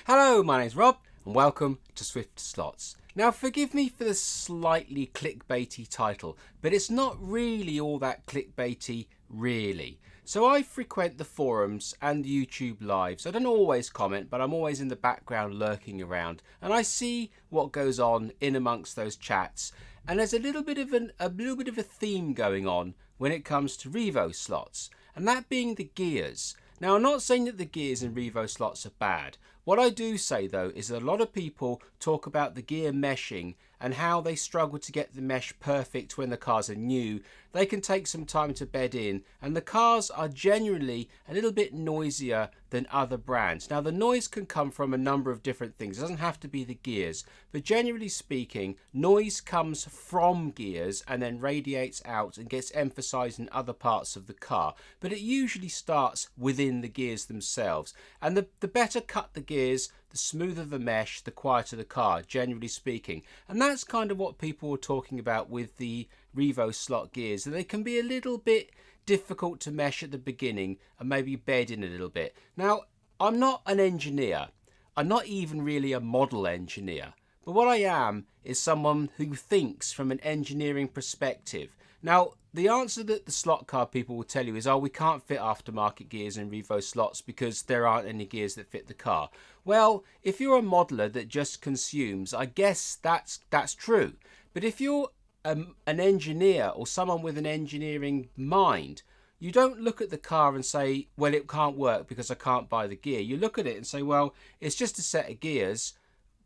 Hello, my name's Rob and welcome to Swift Slots. Now forgive me for the slightly clickbaity title, but it's not really all that clickbaity really. So I frequent the forums and YouTube lives. I don't always comment, but I'm always in the background lurking around and I see what goes on in amongst those chats. And there's a little bit of a theme going on when it comes to Revo slots, and that being the gears. Now, I'm not saying that the gears in Revo slots are bad. What I do say, though, is that a lot of people talk about the gear meshing and how they struggle to get the mesh perfect when the cars are new. They can take some time to bed in, and the cars are generally a little bit noisier than other brands. Now, the noise can come from a number of different things. It doesn't have to be the gears, but generally speaking, noise comes from gears and then radiates out and gets emphasized in other parts of the car. But it usually starts within the gears themselves. And the better cut the gears, the smoother the mesh, the quieter the car, generally speaking. And that's kind of what people were talking about with the Revo slot gears, that they can be a little bit difficult to mesh at the beginning and maybe bed in a little bit. Now, I'm not an engineer. I'm not even really a model engineer. But what I am is someone who thinks from an engineering perspective. Now, the answer that the slot car people will tell you is, oh, we can't fit aftermarket gears in Revo slots because there aren't any gears that fit the car. Well, if you're a modeler that just consumes, I guess that's true. But if you're an engineer or someone with an engineering mind, you don't look at the car and say, well, it can't work because I can't buy the gear. You look at it and say, well, it's just a set of gears.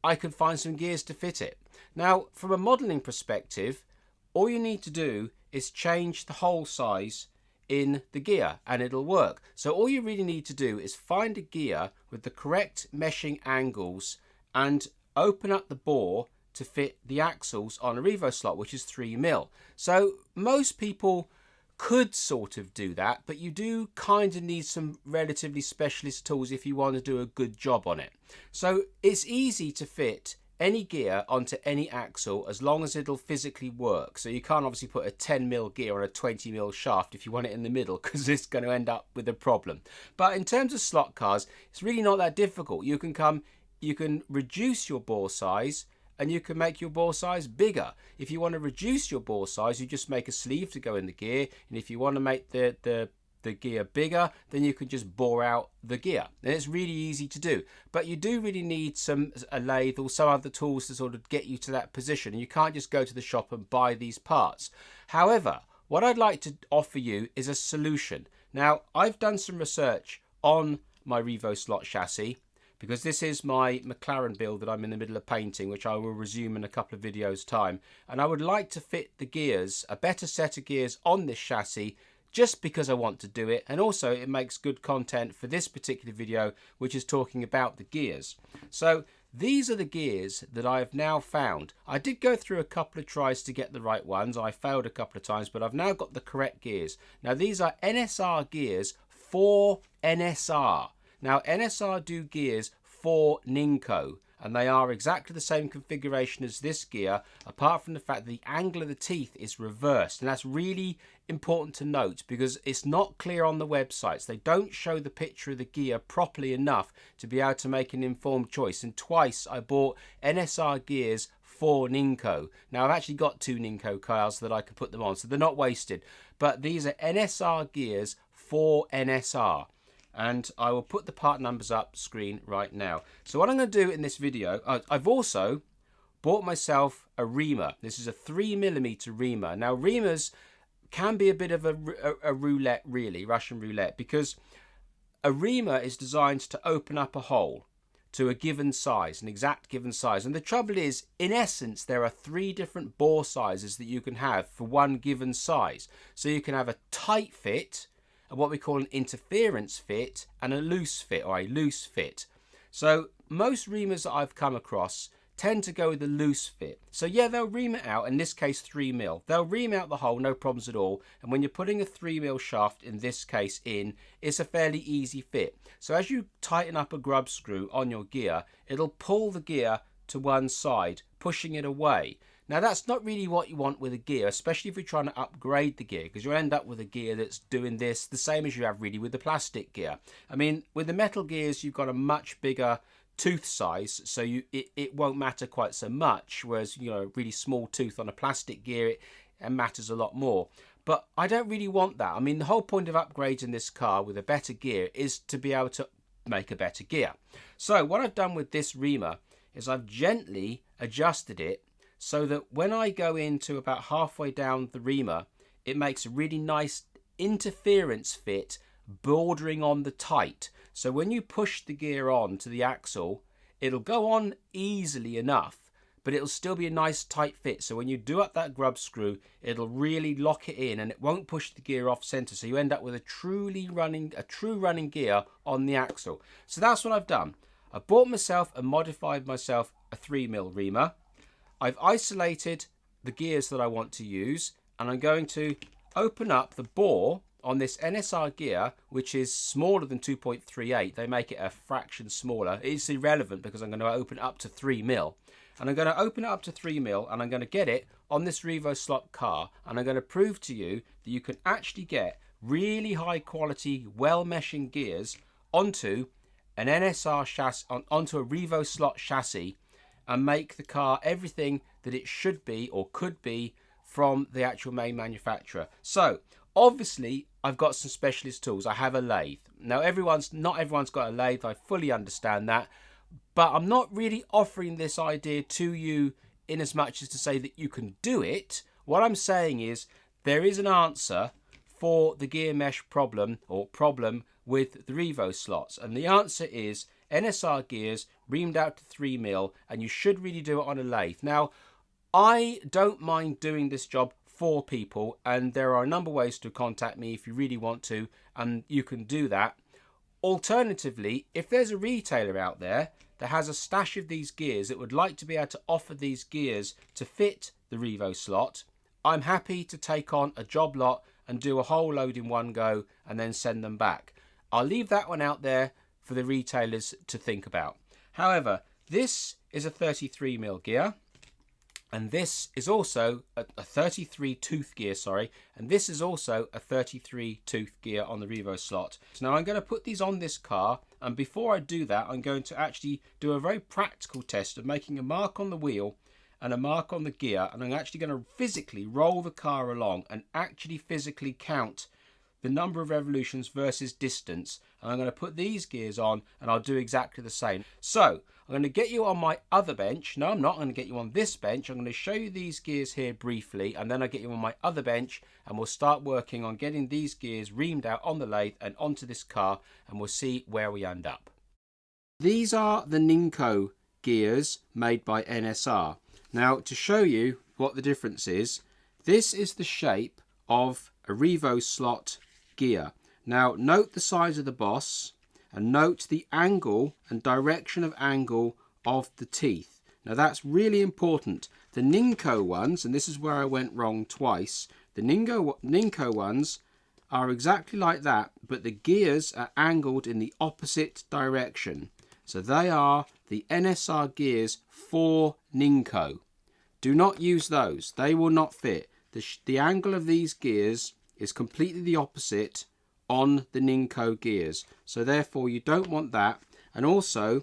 I can find some gears to fit it. Now, from a modeling perspective, all you need to do is change the hole size in the gear and it'll work. So all you really need to do is find a gear with the correct meshing angles and open up the bore to fit the axles on a Revo slot, which is 3mm. So most people could sort of do that, but you do kind of need some relatively specialist tools if you want to do a good job on it. So it's easy to fit any gear onto any axle as long as it'll physically work. So you can't obviously put a 10mm gear on a 20mm shaft if you want it in the middle, because it's going to end up with a problem. But in terms of slot cars, it's really not that difficult. You can reduce your bore size and you can make your bore size bigger. If you want to reduce your bore size, you just make a sleeve to go in the gear, and if you want to make the gear bigger, then you can just bore out the gear, and it's really easy to do. But you do really need a lathe or some other tools to sort of get you to that position, and you can't just go to the shop and buy these parts. However, what I'd like to offer you is a solution. Now, I've done some research on my Revo slot chassis, because this is my McLaren build that I'm in the middle of painting, which I will resume in a couple of videos time, and I would like to fit the gears, a better set of gears on this chassis, just because I want to do it, and also it makes good content for this particular video, which is talking about the gears. So these are the gears that I have now found. I did go through a couple of tries to get the right ones. I failed a couple of times, but I've now got the correct gears. Now these are NSR gears for NSR. Now NSR do gears for Ninco, and they are exactly the same configuration as this gear, apart from the fact that the angle of the teeth is reversed. And that's really important to note because it's not clear on the websites. They don't show the picture of the gear properly enough to be able to make an informed choice. And twice I bought NSR gears for Ninco. Now I've actually got two Ninco cars that I can put them on, so they're not wasted. But these are NSR gears for NSR. And I will put the part numbers up screen right now. So what I'm going to do in this video, I've also bought myself a reamer. This is a 3mm reamer. Now reamers can be a bit of a roulette, really, Russian roulette, because a reamer is designed to open up a hole to a given size, an exact given size. And the trouble is, in essence, there are 3 different bore sizes that you can have for one given size. So you can have a tight fit, what we call an interference fit, and a loose fit, or a loose fit. So most reamers that I've come across tend to go with the loose fit. So yeah, they'll ream it out, in this case 3mm. They'll ream out the hole, no problems at all. And when you're putting a 3mm shaft, in this case in, it's a fairly easy fit. So as you tighten up a grub screw on your gear, it'll pull the gear to one side, pushing it away. Now that's not really what you want with a gear, especially if you're trying to upgrade the gear, because you'll end up with a gear that's doing this the same as you have really with the plastic gear. I mean, with the metal gears, you've got a much bigger tooth size, so it won't matter quite so much, whereas, you know, a really small tooth on a plastic gear, it matters a lot more. But I don't really want that. I mean, the whole point of upgrading this car with a better gear is to be able to make a better gear. So what I've done with this reamer is I've gently adjusted it so that when I go into about halfway down the reamer, it makes a really nice interference fit bordering on the tight. So when you push the gear on to the axle, it'll go on easily enough, but it'll still be a nice tight fit. So when you do up that grub screw, it'll really lock it in and it won't push the gear off center. So you end up with a true running gear on the axle. So that's what I've done. I bought myself and modified myself a 3mm reamer. I've isolated the gears that I want to use, and I'm going to open up the bore on this NSR gear, which is smaller than 2.38. They make it a fraction smaller. It's irrelevant because I'm going to open it up to 3mm. And I'm going to open it up to 3mm, and I'm going to get it on this Revo Slot car, and I'm going to prove to you that you can actually get really high quality, well meshing gears onto an NSR chassis, onto a Revo Slot chassis, and make the car everything that it should be or could be from the actual main manufacturer. So obviously I've got some specialist tools. I have a lathe. Now not everyone's got a lathe. I fully understand that, but I'm not really offering this idea to you in as much as to say that you can do it. What I'm saying is there is an answer for the gear mesh problem with the Revo slots, and the answer is NSR gears reamed out to 3mm, and you should really do it on a lathe. Now, I don't mind doing this job for people, and there are a number of ways to contact me if you really want to, and you can do that. Alternatively, if there's a retailer out there that has a stash of these gears that would like to be able to offer these gears to fit the Revo Slot, I'm happy to take on a job lot and do a whole load in one go and then send them back. I'll leave that one out there for the retailers to think about. However, this is a 33mm gear, and this is also a 33 tooth gear, and this is also a 33 tooth gear on the Revo Slot. So now I'm going to put these on this car, and before I do that, I'm going to actually do a very practical test of making a mark on the wheel and a mark on the gear, and I'm actually going to physically roll the car along and actually physically count the number of revolutions versus distance, and I'm going to put these gears on and I'll do exactly the same. So I'm going to get you on my other bench. No, I'm not going to get you on this bench. I'm going to show you these gears here briefly, and then I'll get you on my other bench, and we'll start working on getting these gears reamed out on the lathe and onto this car, and we'll see where we end up. These are the Ninco gears made by NSR. Now, to show you what the difference is, this is the shape of a Revo Slot gear. Now, note the size of the boss, and note the angle and direction of angle of the teeth. Now, that's really important. The Ninco ones, and this is where I went wrong twice, the Ninco ones are exactly like that, but the gears are angled in the opposite direction. So they are the NSR gears for Ninco. Do not use those. They will not fit. The angle of these gears is completely the opposite on the Ninco gears. So therefore you don't want that. And also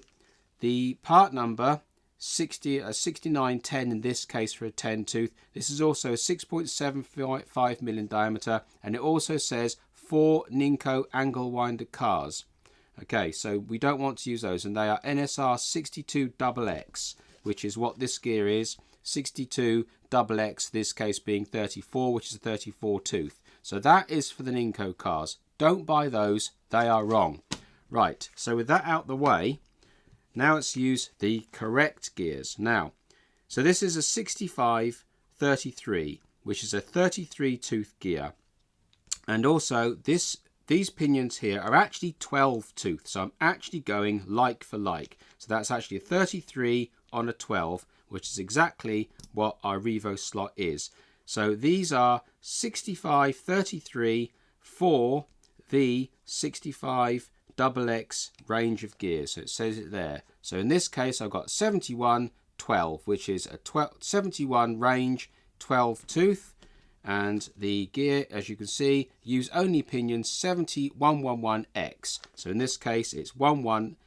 the part number 6910 in this case for a 10 tooth. This is also a 6.75mm in diameter, and it also says for Ninco angle winder cars. Okay, so we don't want to use those, and they are NSR 62XX, which is what this gear is. 62XX, this case being 34, which is a 34 tooth. So that is for the Ninco cars. Don't buy those, they are wrong. Right, so with that out the way, now let's use the correct gears. Now, so this is a 6533, which is a 33 tooth gear. And also these pinions here are actually 12 tooth, so I'm actually going like for like. So that's actually a 33 on a 12, which is exactly what our Revo Slot is. So these are 6533 for the 65XX range of gears. So it says it there. So in this case, I've got 7112, which is a 71 range 12 tooth. And the gear, as you can see, use only pinion 7111X. So in this case, it's 11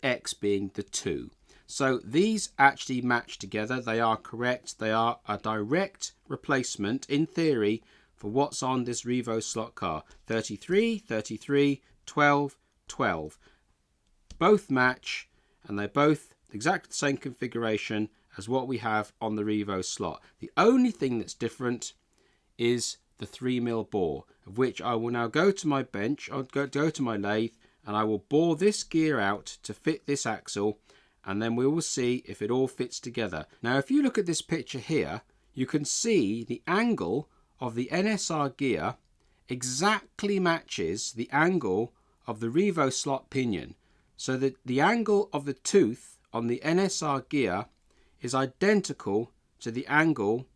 X being the 2. So these actually match together. They are correct. They are a direct replacement, in theory, for what's on this Revo Slot car. 33, 33, 12, 12. Both match, and they're both exactly the same configuration as what we have on the Revo Slot. The only thing that's different is the 3mm bore, of which I will now go to my bench, I'll go to my lathe, and I will bore this gear out to fit this axle, and then we will see if it all fits together. Now if you look at this picture here, you can see the angle of the NSR gear exactly matches the angle of the Revo Slot pinion, so that the angle of the tooth on the NSR gear is identical to the angle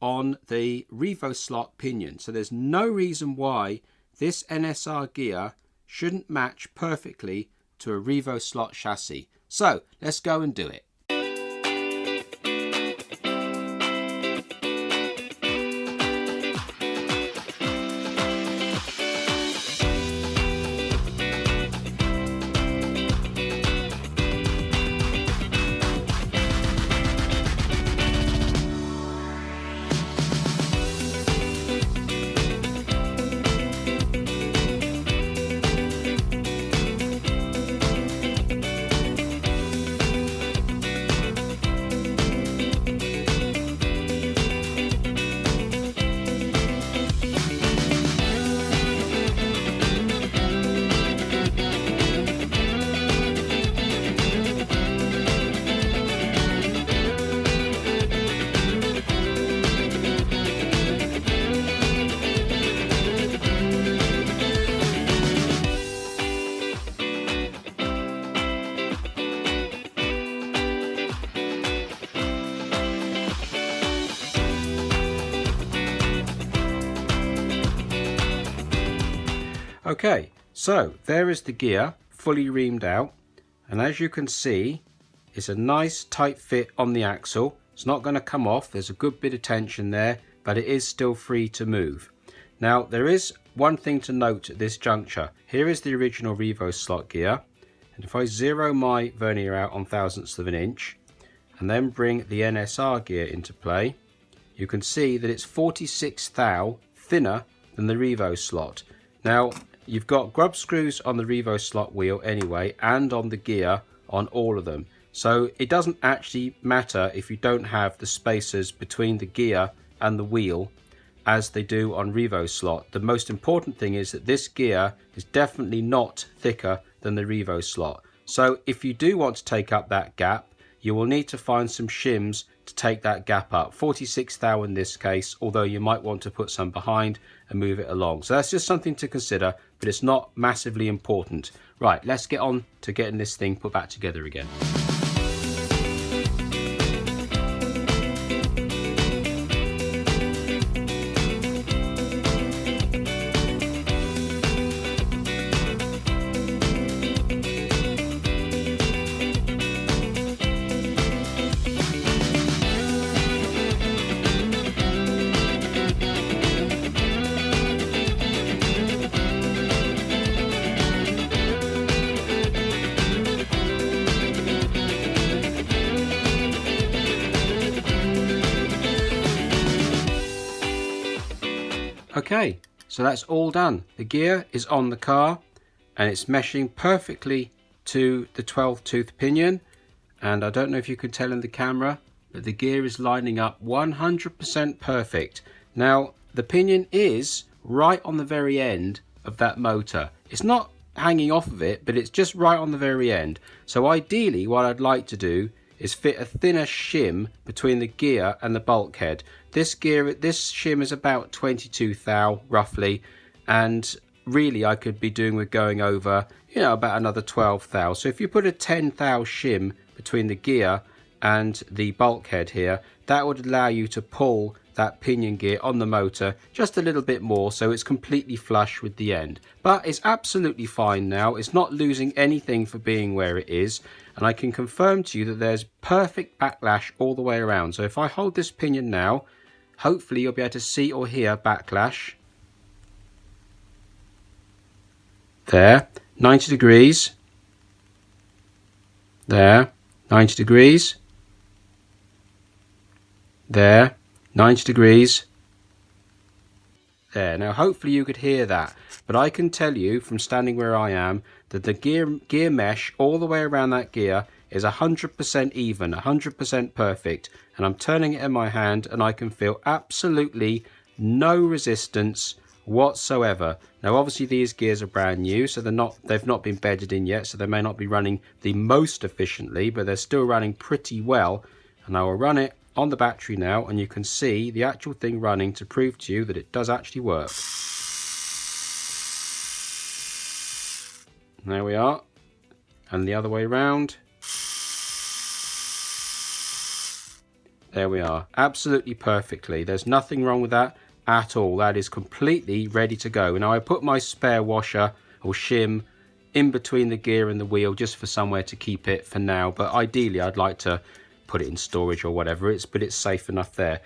on the Revo Slot pinion. So there's no reason why this NSR gear shouldn't match perfectly to a Revo Slot chassis. So let's go and do it. Okay, so there is the gear fully reamed out, and as you can see, it's a nice tight fit on the axle. It's not going to come off. There's a good bit of tension there, but it is still free to move. Now there is one thing to note at this juncture. Here is the original Revo Slot gear, and if I zero my vernier out on thousandths of an inch and then bring the NSR gear into play, you can see that it's 46 thou thinner than the Revo Slot. Now you've got grub screws on the Revo Slot wheel anyway, and on the gear on all of them. So it doesn't actually matter if you don't have the spacers between the gear and the wheel as they do on Revo Slot. The most important thing is that this gear is definitely not thicker than the Revo Slot. So if you do want to take up that gap, you will need to find some shims to take that gap up. 46 thou in this case, although you might want to put some behind and move it along. So that's just something to consider, but it's not massively important. Right, let's get on to getting this thing put back together again. Okay, so that's all done. The gear is on the car and it's meshing perfectly to the 12 tooth pinion, and I don't know if you can tell in the camera, but the gear is lining up 100% perfect. Now the pinion is right on the very end of that motor. It's not hanging off of it, but it's just right on the very end. So ideally what I'd like to do is fit a thinner shim between the gear and the bulkhead. This shim is about 22 thou roughly, and really I could be doing with going over, you know, about another 12 thou. So if you put a 10 thou shim between the gear and the bulkhead here, that would allow you to pull that pinion gear on the motor just a little bit more, so it's completely flush with the end. But it's absolutely fine now. It's not losing anything for being where it is, and I can confirm to you that there's perfect backlash all the way around. So if I hold this pinion now, hopefully you'll be able to see or hear backlash. There, 90 degrees. There, 90 degrees. There, 90 degrees. There. Now hopefully you could hear that, but I can tell you from standing where I am that the gear mesh all the way around that gear is 100% even, 100% perfect, and I'm turning it in my hand and I can feel absolutely no resistance whatsoever. Now obviously these gears are brand new, so they've not been bedded in yet, so they may not be running the most efficiently, but they're still running pretty well. And I will run it on the battery now, and you can see the actual thing running to prove to you that it does actually work. There we are, and the other way around. There we are, absolutely perfectly. There's nothing wrong with that at all. That is completely ready to go. Now I put my spare washer or shim in between the gear and the wheel just for somewhere to keep it for now, but ideally I'd like to put it in storage or whatever, but it's safe enough there.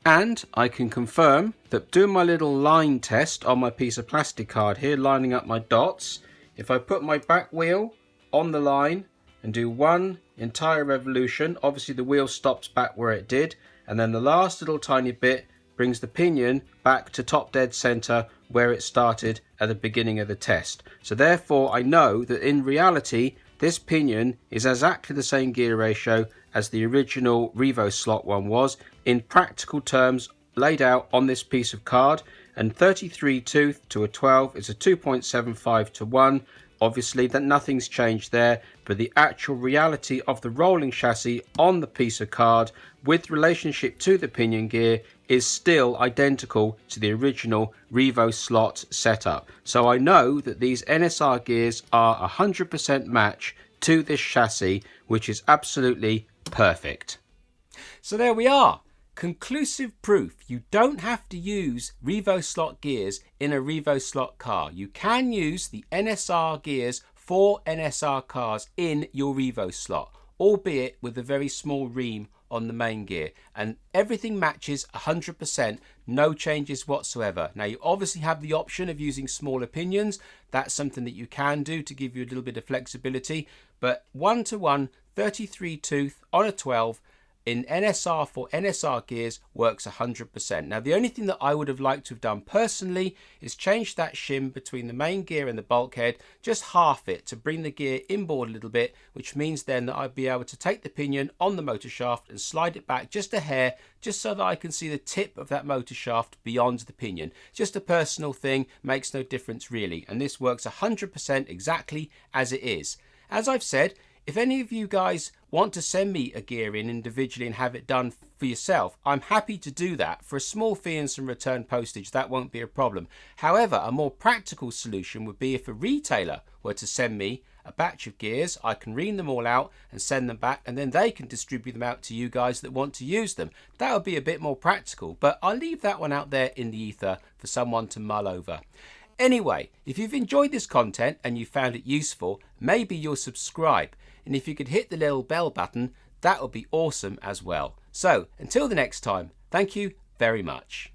And I can confirm that doing my little line test on my piece of plastic card here, lining up my dots, if I put my back wheel on the line and do one entire revolution, obviously the wheel stops back where it did, and then the last little tiny bit brings the pinion back to top dead center where it started at the beginning of the test. So therefore I know that in reality this pinion is exactly the same gear ratio as the original Revo Slot one was, in practical terms laid out on this piece of card, and 33 tooth to a 12 is a 2.75 to 1. Obviously that nothing's changed there, but the actual reality of the rolling chassis on the piece of card with relationship to the pinion gear is still identical to the original Revo Slot setup. So I know that these NSR gears are 100% match to this chassis, which is absolutely perfect. So there we are. Conclusive proof. You don't have to use Revo Slot gears in a Revo Slot car. You can use the NSR gears for NSR cars in your Revo Slot, albeit with a very small ream on the main gear, and everything matches 100%, no changes whatsoever. Now you obviously have the option of using smaller pinions. That's something that you can do to give you a little bit of flexibility, but 1-to-1 33 tooth on a 12 in NSR for NSR gears works 100%. Now the only thing that I would have liked to have done personally is change that shim between the main gear and the bulkhead, just half it, to bring the gear inboard a little bit, which means then that I'd be able to take the pinion on the motor shaft and slide it back just a hair, just so that I can see the tip of that motor shaft beyond the pinion. Just a personal thing, makes no difference really, and this works 100% exactly as it is. As I've said, if any of you guys want to send me a gear in individually and have it done for yourself, I'm happy to do that for a small fee and some return postage. That won't be a problem. However, a more practical solution would be if a retailer were to send me a batch of gears, I can ream them all out and send them back, and then they can distribute them out to you guys that want to use them. That would be a bit more practical, but I'll leave that one out there in the ether for someone to mull over. Anyway, if you've enjoyed this content and you found it useful, maybe you'll subscribe. And if you could hit the little bell button, that would be awesome as well. So until the next time, thank you very much.